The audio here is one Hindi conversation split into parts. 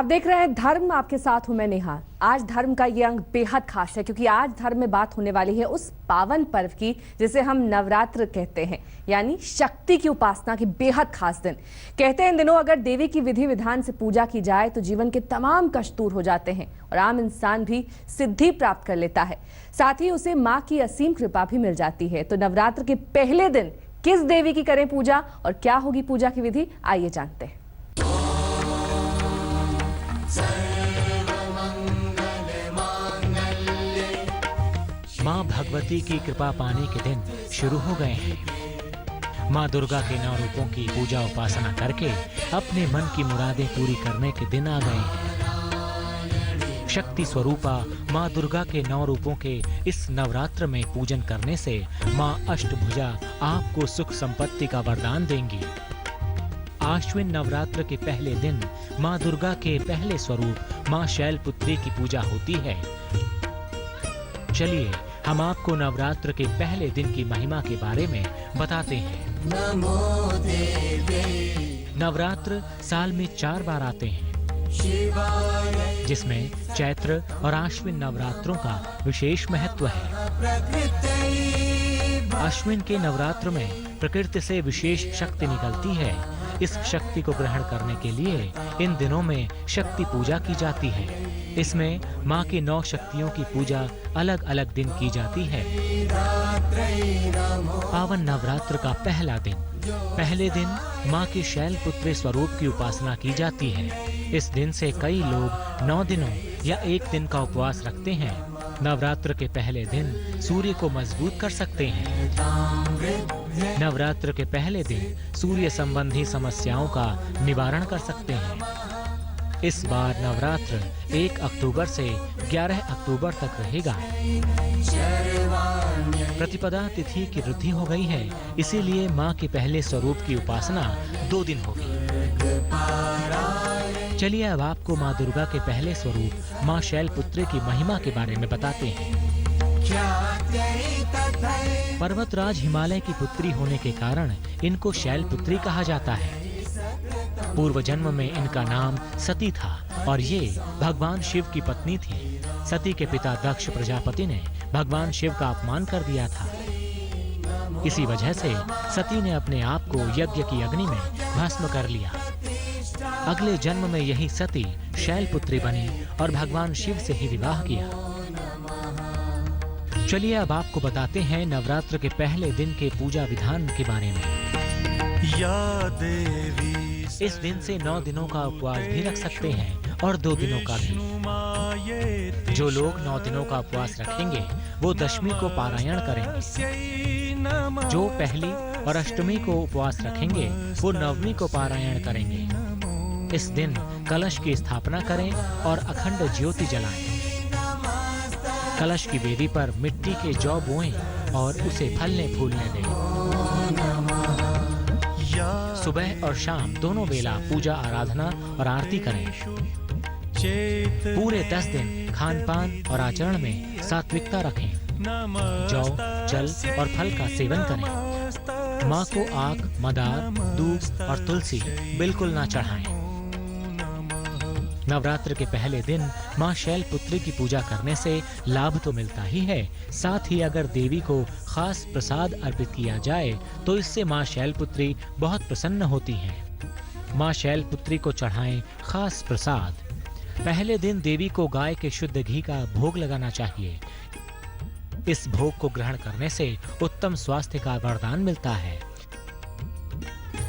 आप देख रहे हैं धर्म, आपके साथ हूं मैं नेहा। आज धर्म का ये अंग बेहद खास है क्योंकि आज धर्म में बात होने वाली है उस पावन पर्व की जिसे हम नवरात्र कहते हैं, यानी शक्ति की उपासना की बेहद खास दिन। कहते हैं इन दिनों अगर देवी की विधि विधान से पूजा की जाए तो जीवन के तमाम कष्ट दूर हो जाते हैं और आम इंसान भी सिद्धि प्राप्त कर लेता है, साथ ही उसे माँ की असीम कृपा भी मिल जाती है। तो नवरात्र के पहले दिन किस देवी की करें पूजा और क्या होगी पूजा की विधि, आइए जानते हैं। माँ भगवती की कृपा पाने के दिन शुरू हो गए हैं। माँ दुर्गा के 9 रूपों की पूजा उपासना करके अपने मन की मुरादें पूरी करने के दिन आ गए हैं। शक्ति स्वरूपा माँ दुर्गा के 9 रूपों के इस नवरात्र में पूजन करने से माँ अष्टभुजा आपको सुख संपत्ति का वरदान देंगी। आश्विन नवरात्र के पहले दिन माँ दुर्गा के पहले स्वरूप माँ शैलपुत्री की पूजा होती है। चलिए हम आपको नवरात्र के पहले दिन की महिमा के बारे में बताते हैं। नमो देवी। नवरात्र साल में 4 बार आते हैं, जिसमें चैत्र और आश्विन नवरात्रों का विशेष महत्व है। आश्विन के नवरात्र में प्रकृति से विशेष शक्ति निकलती है। इस शक्ति को ग्रहण करने के लिए इन दिनों में शक्ति पूजा की जाती है। इसमें माँ की 9 शक्तियों की पूजा अलग अलग दिन की जाती है। पावन नवरात्र का पहला दिन, पहले दिन माँ के शैलपुत्री स्वरूप की उपासना की जाती है। इस दिन से कई लोग 9 दिनों या 1 दिन का उपवास रखते हैं। नवरात्र के पहले दिन सूर्य को मजबूत कर सकते हैं। नवरात्र के पहले दिन सूर्य संबंधी समस्याओं का निवारण कर सकते हैं। इस बार नवरात्र 1 अक्टूबर से 11 अक्टूबर तक रहेगा। प्रतिपदा तिथि की वृद्धि हो गई है, इसीलिए माँ के पहले स्वरूप की उपासना 2 दिन होगी। चलिए अब आपको माँ दुर्गा के पहले स्वरूप माँ शैलपुत्री की महिमा के बारे में बताते हैं। पर्वतराज हिमालय की पुत्री होने के कारण इनको शैलपुत्री कहा जाता है। पूर्व जन्म में इनका नाम सती था और ये भगवान शिव की पत्नी थी। सती के पिता दक्ष प्रजापति ने भगवान शिव का अपमान कर दिया था। इसी वजह से सती ने अपने आप को यज्ञ की अग्नि में भस्म कर लिया। अगले जन्म में यही सती शैलपुत्री बनी और भगवान शिव से ही विवाह किया। चलिए अब आपको बताते हैं नवरात्र के पहले दिन के पूजा विधान के बारे में। या देवी, इस दिन से 9 दिनों का उपवास भी रख सकते हैं और 2 दिनों का भी। जो लोग 9 दिनों का उपवास रखेंगे वो दशमी को पारायण करेंगे। जो पहली और अष्टमी को उपवास रखेंगे वो नवमी को पारायण करेंगे। इस दिन कलश की स्थापना करें और अखंड ज्योति जलाएं। कलश की वेदी पर मिट्टी के जौ बोएं और उसे फलने फूलने दें। सुबह और शाम दोनों वेला पूजा आराधना और आरती करें। पूरे 10 दिन खान पान और आचरण में सात्विकता रखें। जौ, जल और फल का सेवन करें। माँ को आक, मदार, दूध और तुलसी बिल्कुल ना चढ़ाएं। नवरात्र के पहले दिन माँ शैलपुत्री की पूजा करने से लाभ तो मिलता ही है, साथ ही अगर देवी को खास प्रसाद अर्पित किया जाए तो इससे माँ शैलपुत्री बहुत प्रसन्न होती हैं। माँ शैलपुत्री को चढ़ाएं खास प्रसाद। पहले दिन देवी को गाय के शुद्ध घी का भोग लगाना चाहिए। इस भोग को ग्रहण करने से उत्तम स्वास्थ्य का वरदान मिलता है।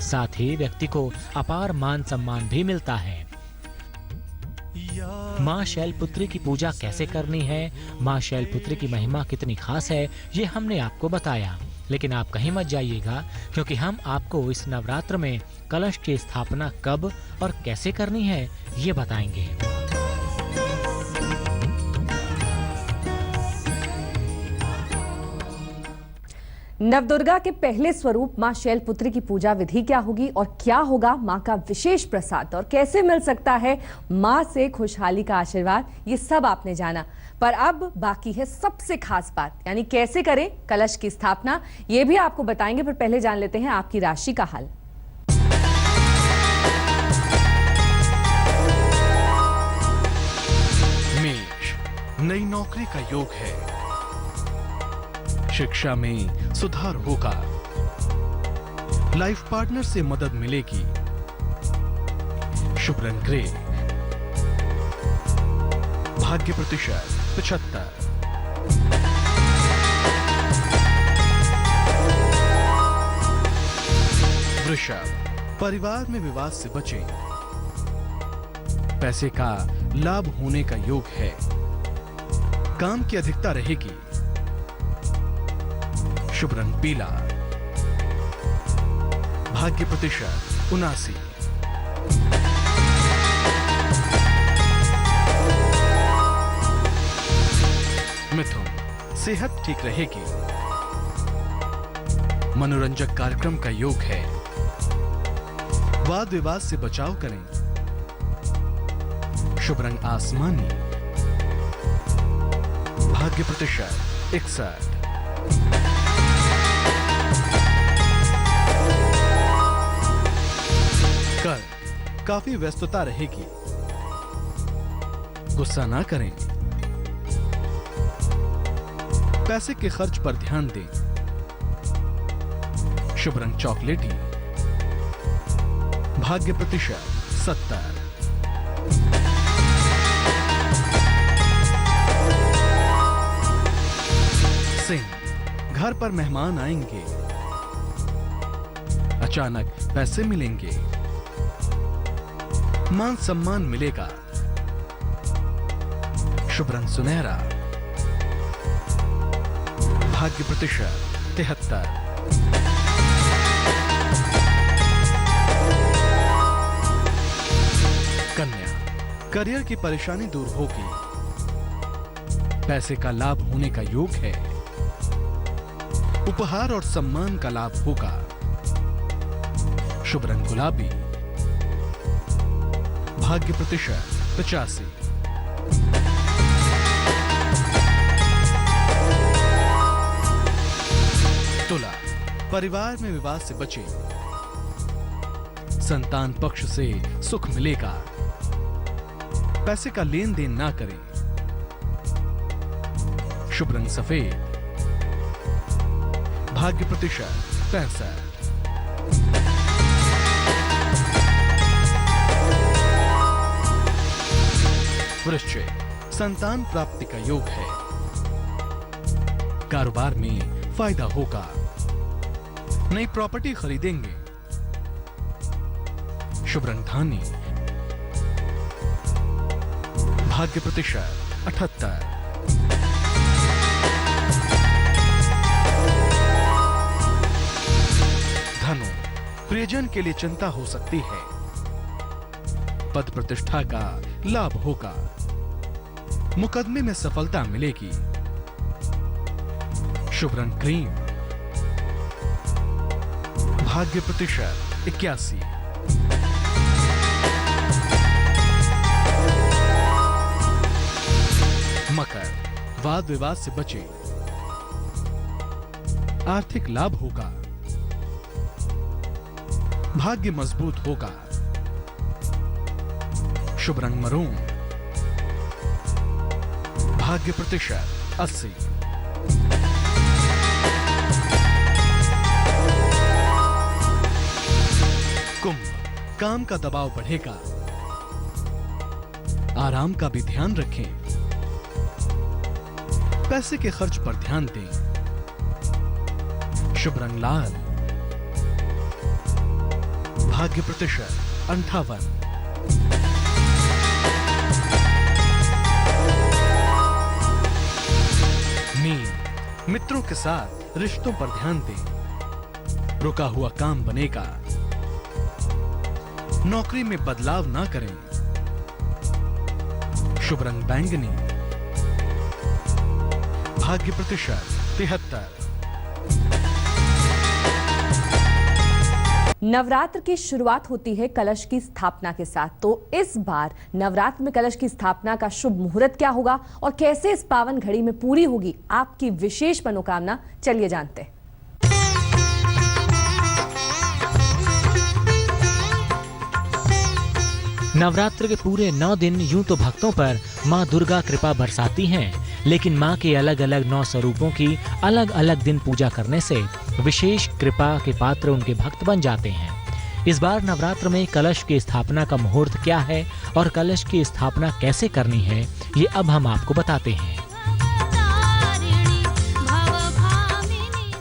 साथ ही व्यक्ति को अपार मान सम्मान भी मिलता है। माँ शैलपुत्री की पूजा कैसे करनी है, माँ शैलपुत्री की महिमा कितनी खास है, ये हमने आपको बताया। लेकिन आप कहीं मत जाइएगा क्योंकि हम आपको इस नवरात्र में कलश की स्थापना कब और कैसे करनी है ये बताएंगे। नवदुर्गा के पहले स्वरूप मां शैलपुत्री की पूजा विधि क्या होगी और क्या होगा मां का विशेष प्रसाद और कैसे मिल सकता है मां से खुशहाली का आशीर्वाद, ये सब आपने जाना। पर अब बाकी है सबसे खास बात, यानी कैसे करें कलश की स्थापना, ये भी आपको बताएंगे। पर पहले जान लेते हैं आपकी राशि का हाल। नई नौकरी का योग है। शिक्षा में सुधार होगा। लाइफ पार्टनर से मदद मिलेगी। शुभ रंग ग्रे। भाग्य प्रतिशत 75। वृषभ, परिवार में विवाद से बचें। पैसे का लाभ होने का योग है। काम की अधिकता रहेगी। शुभ रंग पीला। भाग्य प्रतिशत 79। मिथुन, सेहत ठीक रहेगी। मनोरंजक कार्यक्रम का योग है। वाद विवाद से बचाव करें। शुभ रंग आसमानी। भाग्य प्रतिशत 61। कल काफी व्यस्तता रहेगी। गुस्सा ना करें। पैसे के खर्च पर ध्यान दें। शुभ रंग चॉकलेटी। भाग्य प्रतिशत 70। सिंह, घर पर मेहमान आएंगे। अचानक पैसे मिलेंगे। मान सम्मान मिलेगा। शुभ रंग सुनहरा। भाग्य प्रतिशत 73। कन्या, करियर की परेशानी दूर होगी। पैसे का लाभ होने का योग है। उपहार और सम्मान का लाभ होगा। शुभ रंग गुलाबी। भाग्य प्रतिशत 85। तुला, परिवार में विवाद से बचे। संतान पक्ष से सुख मिलेगा। पैसे का लेन देन ना करें। शुभ रंग सफेद। भाग्य प्रतिशत 65। वृश्चिक, संतान प्राप्ति का योग है। कारोबार में फायदा होगा। नई प्रॉपर्टी खरीदेंगे। शुभ रंग धानी। भाग्य प्रतिशत 78। धनु, प्रियजन के लिए चिंता हो सकती है। पद प्रतिष्ठा का लाभ होगा। मुकदमे में सफलता मिलेगी। शुभ रंग क्रीम। भाग्य प्रतिशत 81। मकर, वाद विवाद से बचे। आर्थिक लाभ होगा। भाग्य मजबूत होगा। शुभ रंग मरून। भाग्य प्रतिशत 80। कुंभ, काम का दबाव बढ़ेगा। आराम का भी ध्यान रखें। पैसे के खर्च पर ध्यान दें। शुभ रंग लाल। भाग्य प्रतिशत 58। मीन, मित्रों के साथ रिश्तों पर ध्यान दें। रुका हुआ काम बनेगा। नौकरी में बदलाव ना करें। शुभ रंग बैंगनी। भाग्य प्रतिशत 73। नवरात्र की शुरुआत होती है कलश की स्थापना के साथ। तो इस बार नवरात्र में कलश की स्थापना का शुभ मुहूर्त क्या होगा और कैसे इस पावन घड़ी में पूरी होगी आपकी विशेष मनोकामना, चलिए जानते हैं। नवरात्र के पूरे 9 दिन यूं तो भक्तों पर माँ दुर्गा कृपा बरसाती हैं, लेकिन माँ के अलग अलग 9 स्वरूपों की अलग अलग दिन पूजा करने से विशेष कृपा के पात्र उनके भक्त बन जाते हैं। इस बार नवरात्र में कलश की स्थापना का मुहूर्त क्या है और कलश की स्थापना कैसे करनी है, ये अब हम आपको बताते हैं।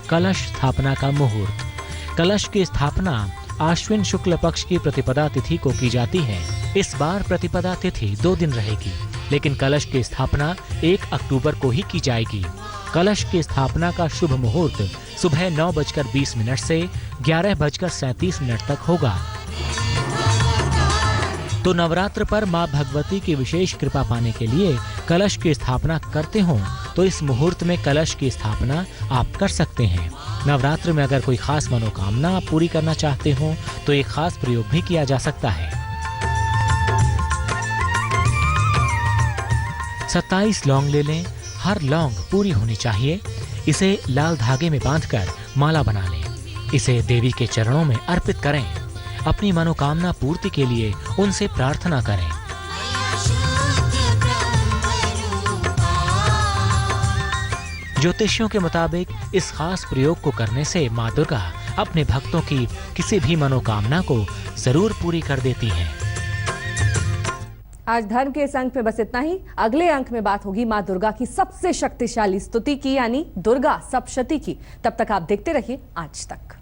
कलश स्थापना का मुहूर्त। कलश की स्थापना आश्विन शुक्ल पक्ष की प्रतिपदा तिथि को की जाती है। इस बार प्रतिपदा तिथि 2 दिन रहेगी, लेकिन कलश की स्थापना 1 अक्टूबर को ही की जाएगी। कलश की स्थापना का शुभ मुहूर्त सुबह 9:20 से 11:37 तक होगा। तो नवरात्र पर मां भगवती की विशेष कृपा पाने के लिए कलश की स्थापना करते हो तो इस मुहूर्त में कलश की स्थापना आप कर सकते हैं। नवरात्र में अगर कोई खास मनोकामना आप पूरी करना चाहते हो तो एक खास प्रयोग भी किया जा सकता है। 27 लौंग ले लें। हर लौंग पूरी होनी चाहिए। इसे लाल धागे में बांधकर माला बना लें। इसे देवी के चरणों में अर्पित करें। अपनी मनोकामना पूर्ति के लिए उनसे प्रार्थना करें। ज्योतिषियों के मुताबिक इस खास प्रयोग को करने से माँ दुर्गा अपने भक्तों की किसी भी मनोकामना को जरूर पूरी कर देती हैं। आज धर्म के इस अंक में बस इतना ही। अगले अंक में बात होगी मां दुर्गा की सबसे शक्तिशाली स्तुति की, यानी दुर्गा सप्तशती की। तब तक आप देखते रहिए आज तक।